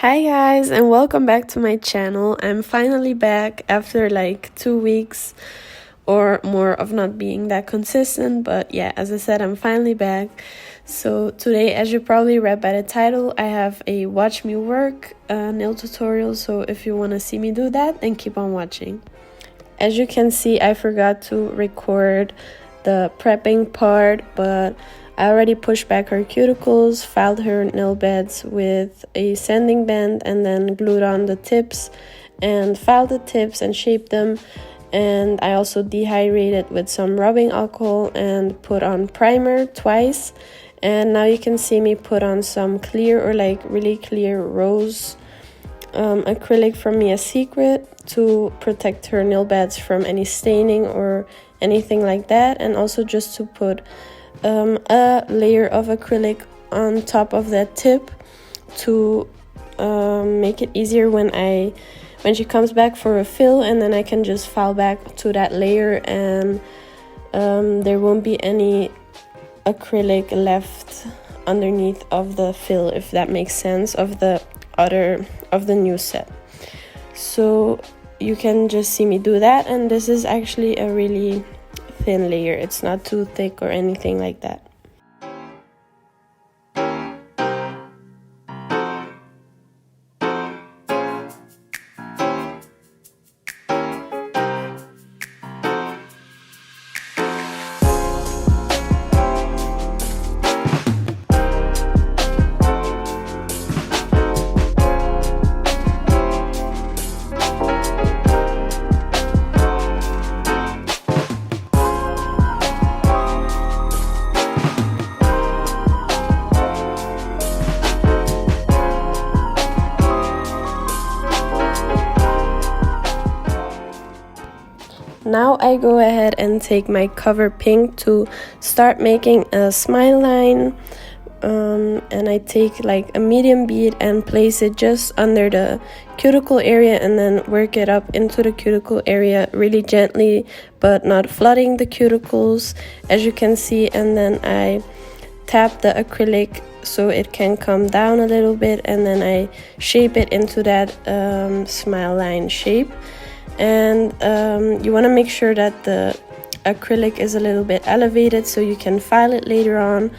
Hi guys, and welcome back to my channel. I'm finally back after like 2 weeks or more of not being that consistent, but yeah, as I said, I'm finally back. So today, as you probably read by the title, I have a watch me work nail tutorial, so if you want to see me do that, then keep on watching. As you can see, I forgot to record the prepping part, but I already pushed back her cuticles, filed her nail beds with a sanding band, and then glued on the tips and filed the tips and shaped them. And I also dehydrated with some rubbing alcohol and put on primer twice. And now you can see me put on some clear or like really clear rose acrylic from Mia Secret to protect her nail beds from any staining or anything like that, and also just to put a layer of acrylic on top of that tip to make it easier when she comes back for a fill, and then I can just file back to that layer and there won't be any acrylic left underneath of the fill, if that makes sense, of the new set. So you can just see me do that, and this is actually a really thin layer. It's not too thick or anything like that. Now I go ahead and take my cover pink to start making a smile line, and I take like a medium bead and place it just under the cuticle area, and then work it up into the cuticle area really gently but not flooding the cuticles, as you can see. And then I tap the acrylic so it can come down a little bit, and then I shape it into that smile line shape. And you want to make sure that the acrylic is a little bit elevated so you can file it later on.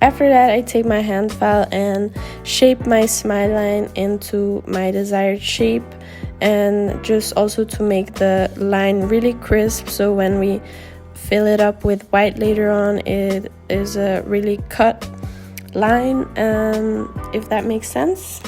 After that, I take my hand file and shape my smile line into my desired shape, and just also to make the line really crisp, so when we fill it up with white later on, it is a really cut line, if that makes sense.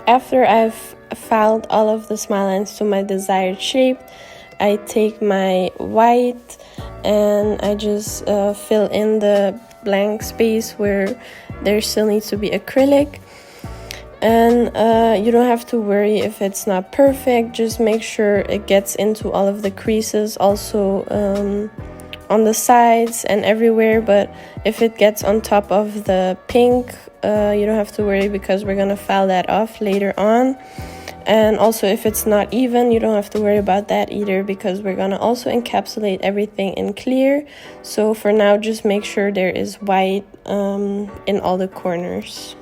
After I've filed all of the smile lines to my desired shape, I take my white and I just fill in the blank space where there still needs to be acrylic. And you don't have to worry if it's not perfect, just make sure it gets into all of the creases, also on the sides and everywhere. But if it gets on top of the pink, you don't have to worry, because we're gonna file that off later on. And also, if it's not even, you don't have to worry about that either, because we're gonna also encapsulate everything in clear. So for now, just make sure there is white in all the corners.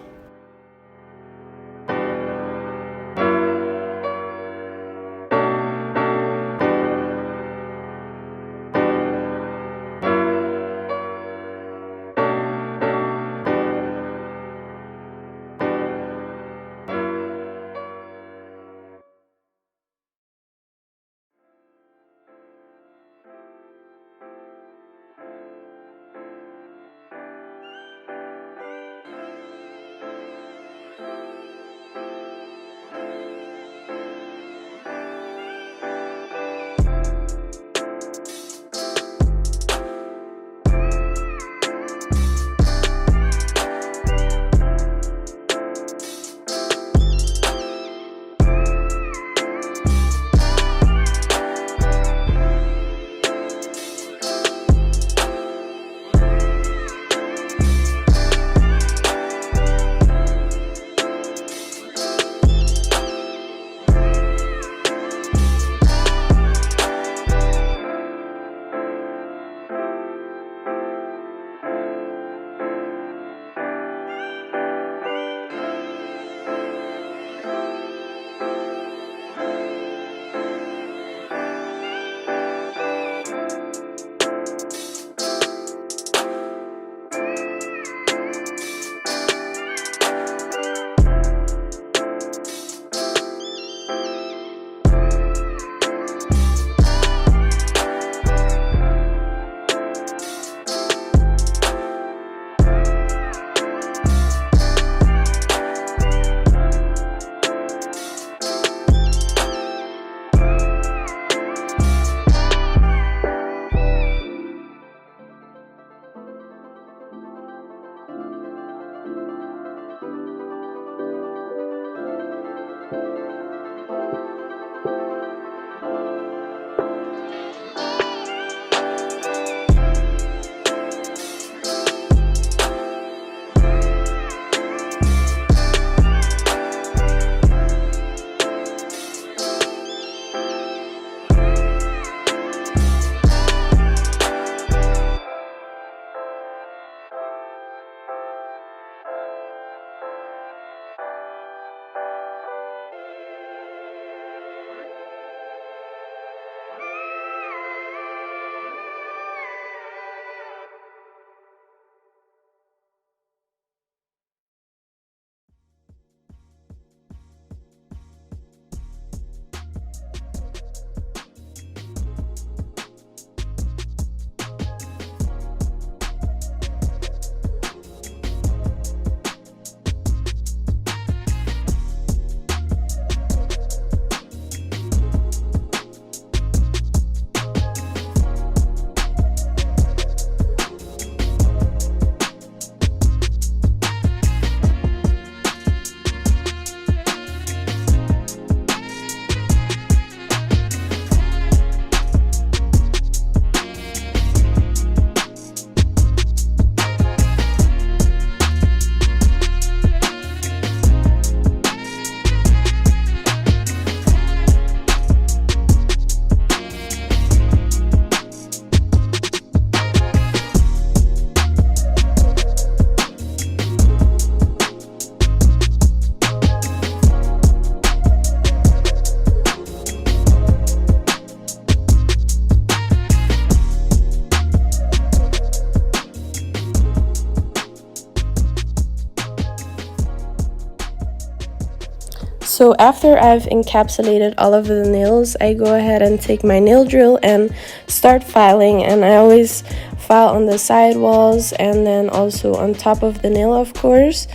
So after I've encapsulated all of the nails, I go ahead and take my nail drill and start filing, and I always file on the side walls and then also on top of the nail, of course,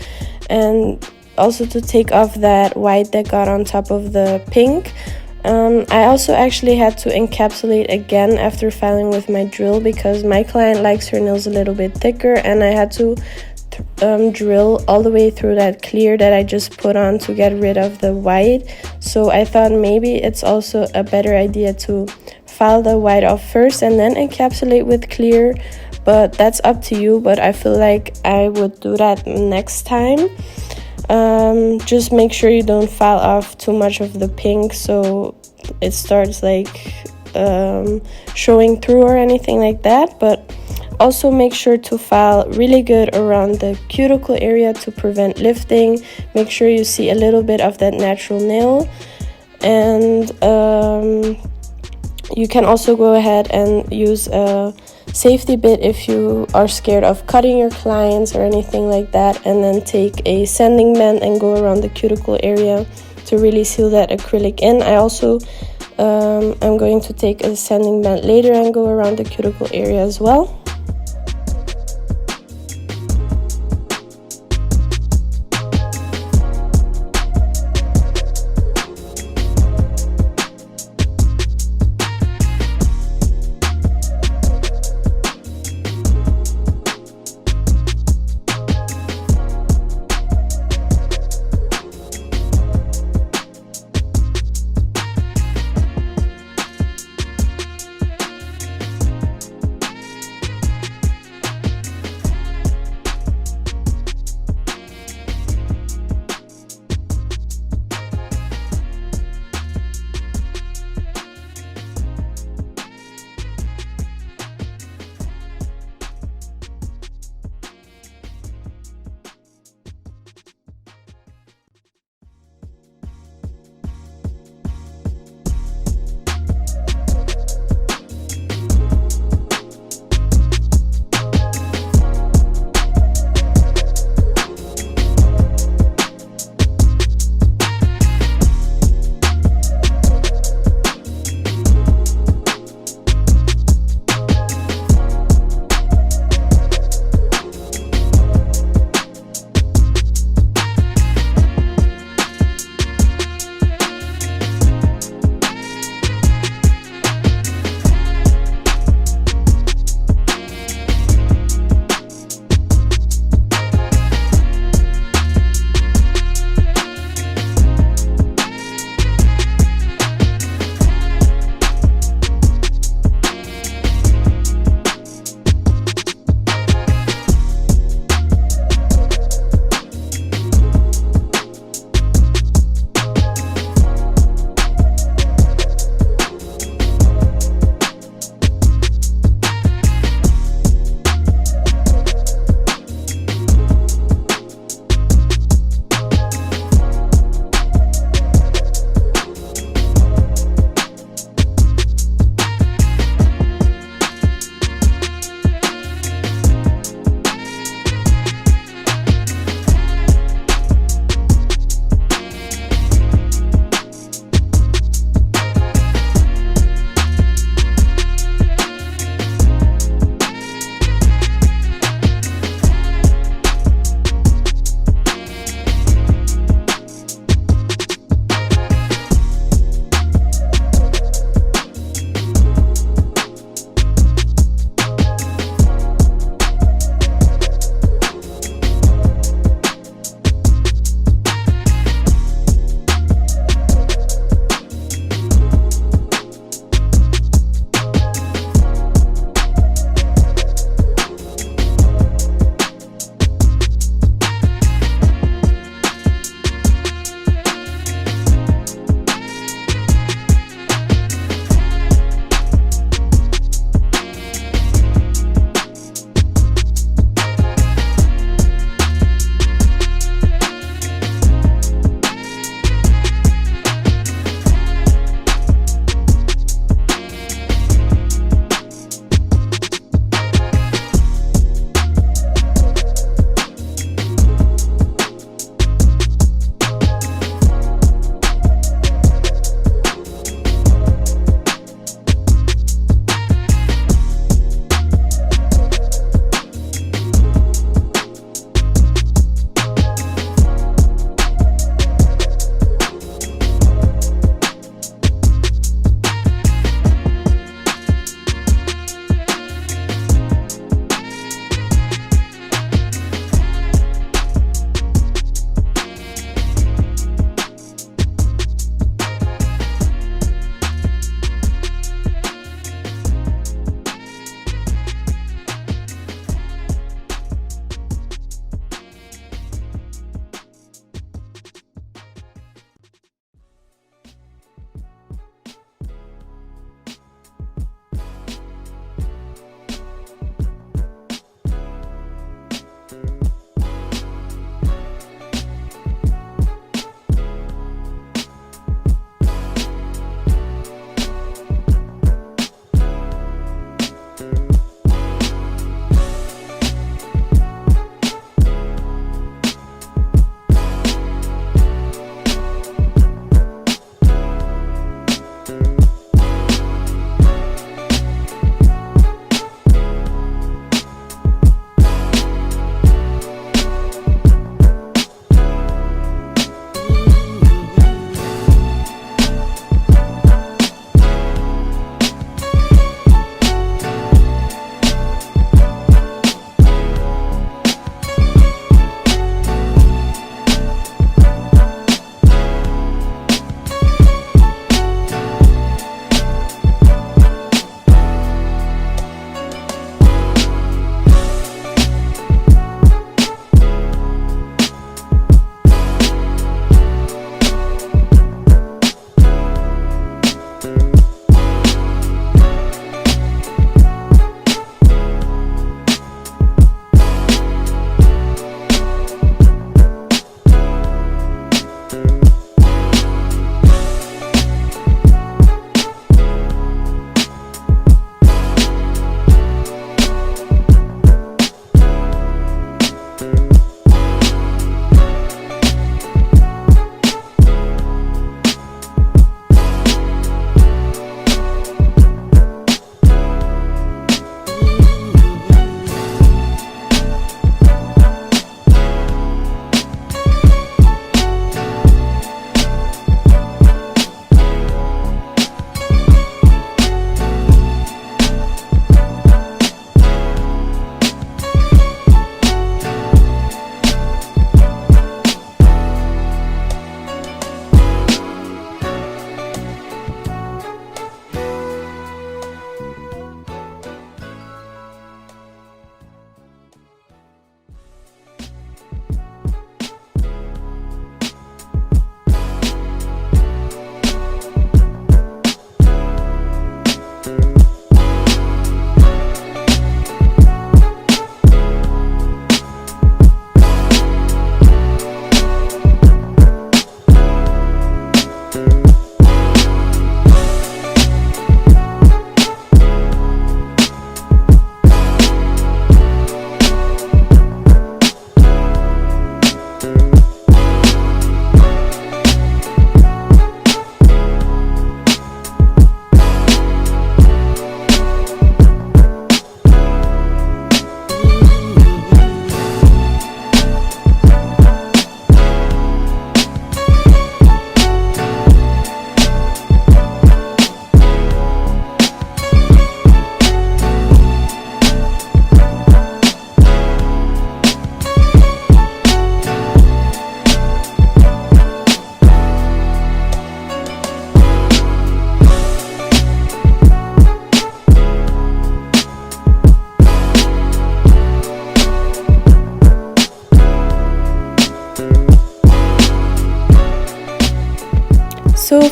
and also to take off that white that got on top of the pink. I also actually had to encapsulate again after filing with my drill because my client likes her nails a little bit thicker, and I had to drill all the way through that clear that I just put on to get rid of the white. So I thought maybe it's also a better idea to file the white off first and then encapsulate with clear, but that's up to you. But I feel like I would do that next time. Just make sure you don't file off too much of the pink so it starts like showing through or anything like that. But also make sure to file really good around the cuticle area to prevent lifting. Make sure you see a little bit of that natural nail, and you can also go ahead and use a safety bit if you are scared of cutting your clients or anything like that, and then take a sanding band and go around the cuticle area to really seal that acrylic in. I also I'm going to take a sanding band later and go around the cuticle area as well.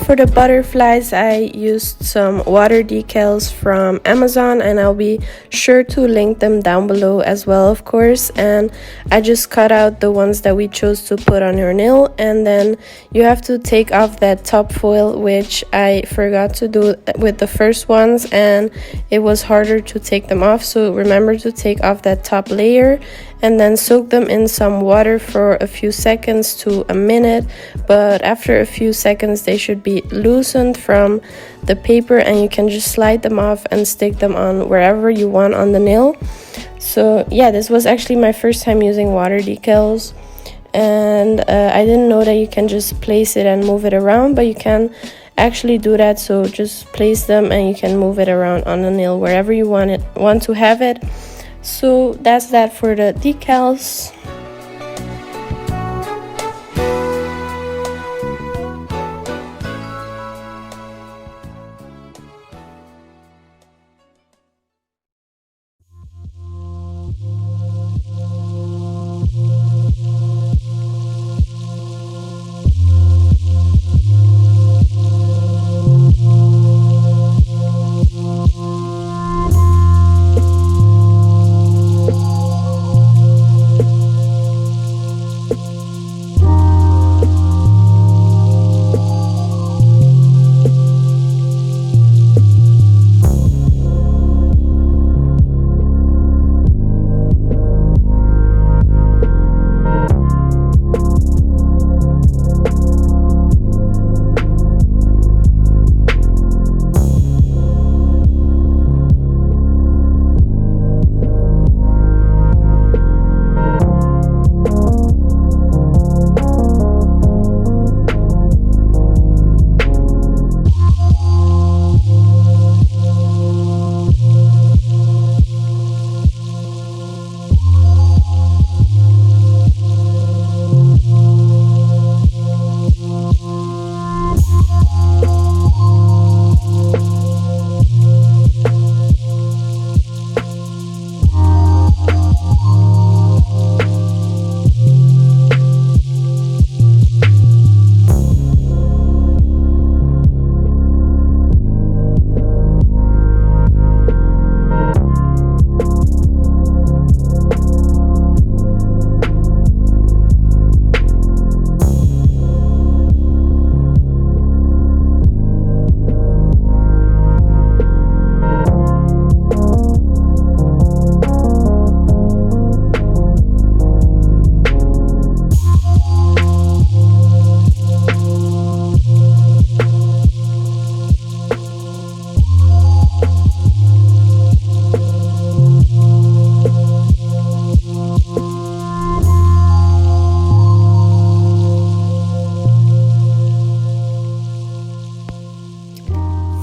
for the butterflies, I used some water decals from Amazon, and I'll be sure to link them down below as well, of course. And I just cut out the ones that we chose to put on her nail, and then you have to take off that top foil, which I forgot to do with the first ones, and it was harder to take them off. So remember to take off that top layer and then soak them in some water for a few seconds to a minute, but after a few seconds they should be loosened from the paper, and you can just slide them off and stick them on wherever you want on the nail. So yeah, this was actually my first time using water decals, and I didn't know that you can just place it and move it around, but you can actually do that. So just place them and you can move it around on the nail wherever you want to have it. So that's that for the decals.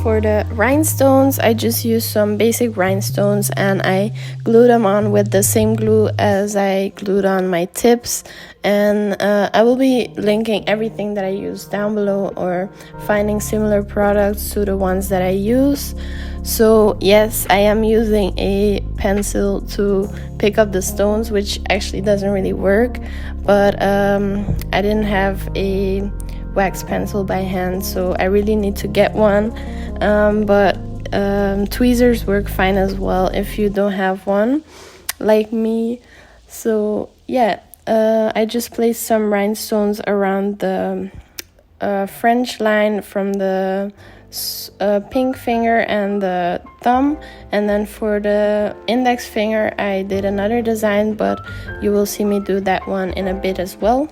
For the rhinestones, I just used some basic rhinestones and I glued them on with the same glue as I glued on my tips. And I will be linking everything that I use down below, or finding similar products to the ones that I use. So yes, I am using a pencil to pick up the stones, which actually doesn't really work, but I didn't have a wax pencil by hand, so I really need to get one. But tweezers work fine as well if you don't have one like me. So yeah, I just placed some rhinestones around the French line from the pink finger and the thumb, and then for the index finger I did another design, but you will see me do that one in a bit as well.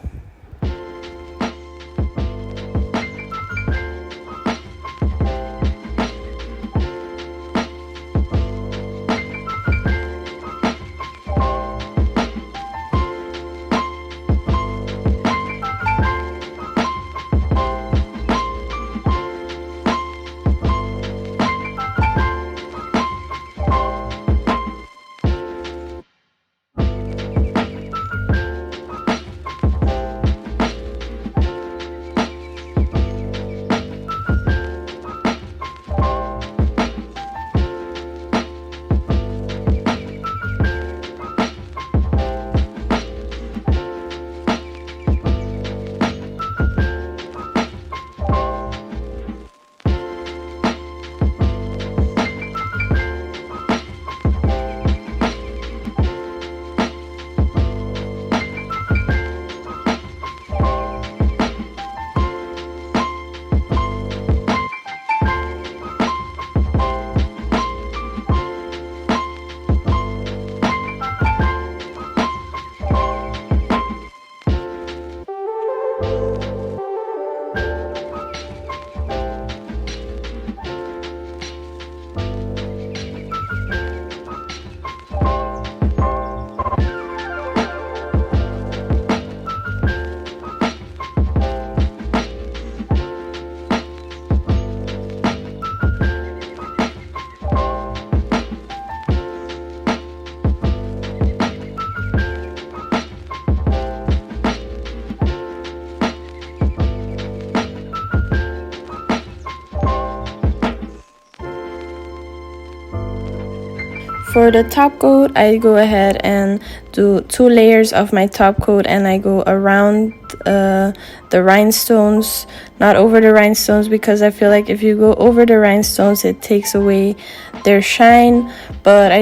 For the top coat, I go ahead and do 2 layers of my top coat, and I go around the rhinestones, not over the rhinestones, because I feel like if you go over the rhinestones it takes away their shine. But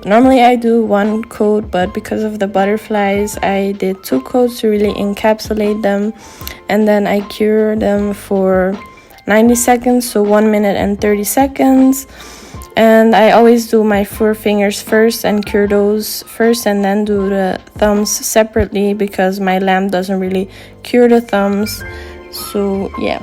normally I do 1 coat, but because of the butterflies I did 2 coats to really encapsulate them, and then I cure them for 90 seconds, so 1 minute and 30 seconds. And I always do my 4 fingers first and cure those first, and then do the thumbs separately because my lamp doesn't really cure the thumbs. So yeah.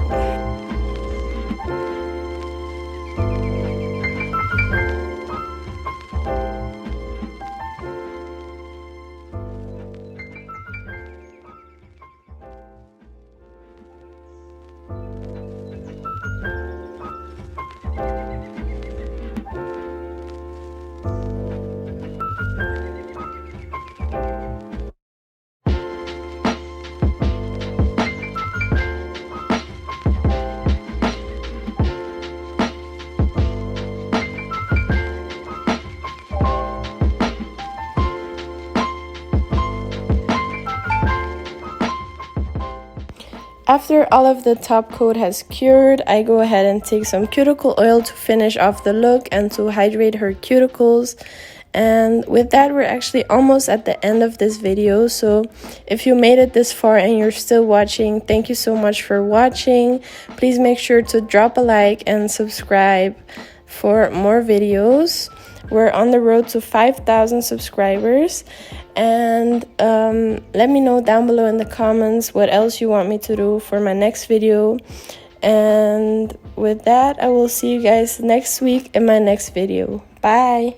After all of the top coat has cured, I go ahead and take some cuticle oil to finish off the look and to hydrate her cuticles. And with that, we're actually almost at the end of this video. So if you made it this far and you're still watching, thank you so much for watching. Please make sure to drop a like and subscribe for more videos. We're on the road to 5,000 subscribers. And let me know down below in the comments what else you want me to do for my next video. And with that, I will see you guys next week in my next video. Bye!